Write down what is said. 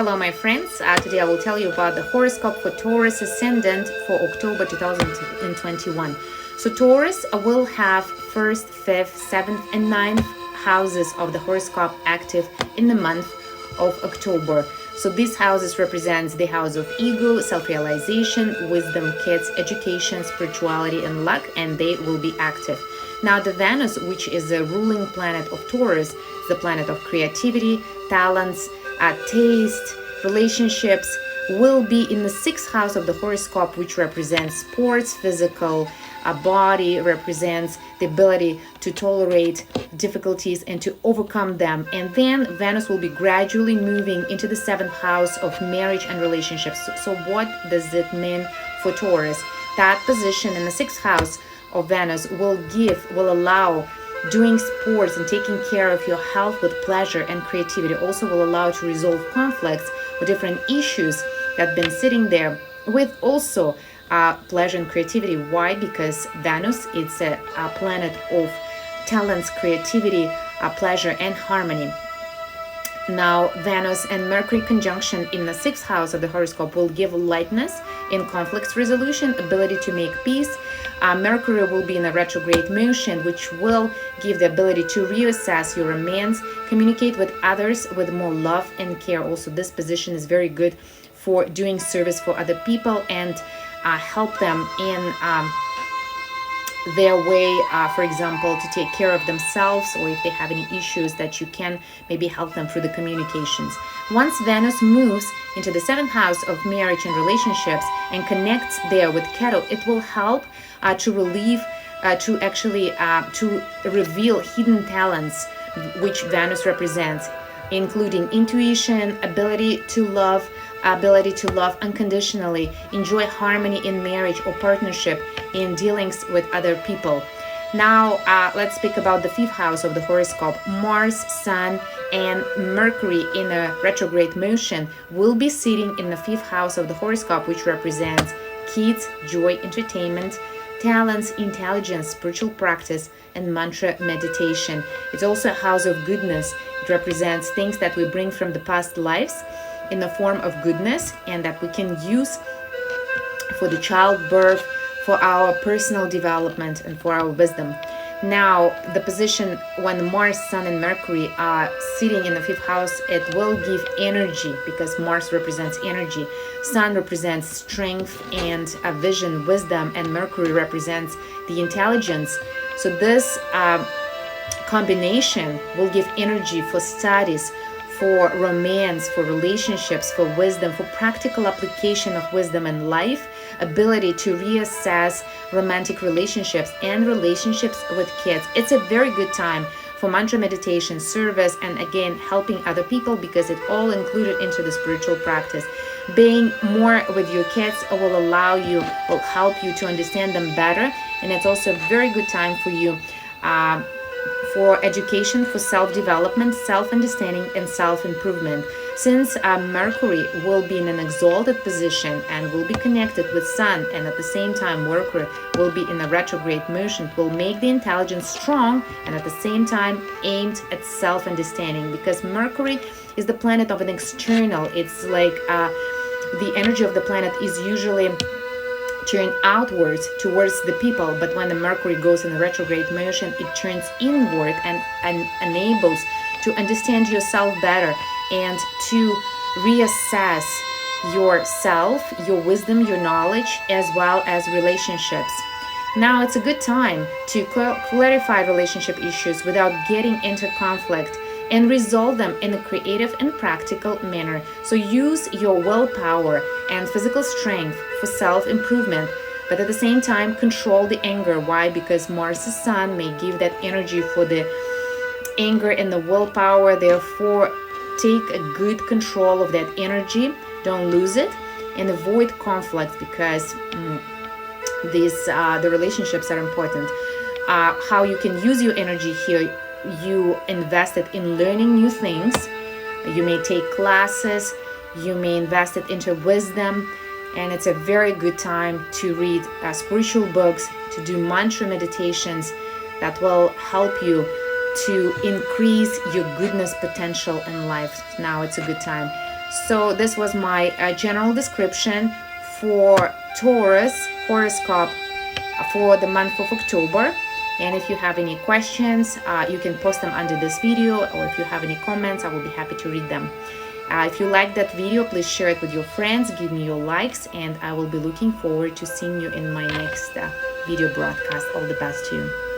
Hello my friends, today I will tell you about the horoscope for Taurus Ascendant for October 2021. So Taurus will have 1st, 5th, 7th and 9th houses of the horoscope active in the month of October. So these houses represents the house of ego, self-realization, wisdom, kids, education, spirituality and luck, and they will be active. Now the Venus, which is the ruling planet of Taurus, is the planet of creativity, talents, taste, relationships, will be in the 6th house of the horoscope, which represents sports, physical body, represents the ability to tolerate difficulties and to overcome them. And then Venus will be gradually moving into the 7th house of marriage and relationships. So what does it mean for Taurus? That position in the 6th house of Venus will allow doing sports and taking care of your health with pleasure and creativity. Also will allow to resolve conflicts or different issues that have been sitting there with also pleasure and creativity. Why? Because Venus, it's a planet of talents, creativity, pleasure and harmony. Now Venus and Mercury conjunction in the 6th house of the horoscope will give lightness in conflicts resolution, ability to make peace. Mercury will be in a retrograde motion, which will give the ability to reassess your romance, communicate with others with more love and care. Also, this position is very good for doing service for other people and help them in their way, for example, to take care of themselves, or if they have any issues that you can maybe help them through the communications. Once Venus moves into the 7th house of marriage and relationships and connects there with Ketu, it will help to reveal hidden talents which Venus represents, including intuition, ability to love unconditionally, enjoy harmony in marriage or partnership, in dealings with other people. Now let's speak about the 5th house of the horoscope. Mars, Sun and Mercury in a retrograde motion will be sitting in the 5th house of the horoscope, which represents kids, joy, entertainment, talents, intelligence, spiritual practice and mantra meditation. It's also a house of goodness. It represents things that we bring from the past lives in the form of goodness and that we can use for the childbirth, for our personal development and for our wisdom. Now the position when Mars, Sun and Mercury are sitting in the 5th house, it will give energy because Mars represents energy, Sun represents strength and vision, wisdom, and Mercury represents the intelligence. So this combination will give energy for studies, for romance, for relationships, for wisdom, for practical application of wisdom in life, ability to reassess romantic relationships and relationships with kids. It's a very good time for mantra meditation, service, and again, helping other people because it all included into the spiritual practice. Being more with your kids will help you to understand them better, and it's also a very good time for you for education, for self-development, self-understanding and self-improvement. Since Mercury will be in an exalted position and will be connected with Sun, and at the same time Mercury will be in a retrograde motion, it will make the intelligence strong and at the same time aimed at self-understanding, because Mercury is the planet of an external. It's like the energy of the planet is usually turn outwards towards the people, but when the Mercury goes in a retrograde motion, it turns inward and enables to understand yourself better and to reassess yourself, your wisdom, your knowledge, as well as relationships. Now it's a good time to clarify relationship issues without getting into conflict and resolve them in a creative and practical manner. So use your willpower and physical strength for self-improvement, but at the same time control the anger. Why? Because Mars' Sun may give that energy for the anger and the willpower. Therefore, take a good control of that energy. Don't lose it and avoid conflict because the relationships are important. How you can use your energy here: you invest it in learning new things. You may take classes, you may invest it into wisdom, and it's a very good time to read spiritual books, to do mantra meditations that will help you to increase your goodness potential in life. Now it's a good time. So this was my general description for Taurus horoscope for the month of October. And if you have any questions, you can post them under this video, or if you have any comments, I will be happy to read them. If you like that video, please share it with your friends, give me your likes, and I will be looking forward to seeing you in my next video broadcast. All the best to you.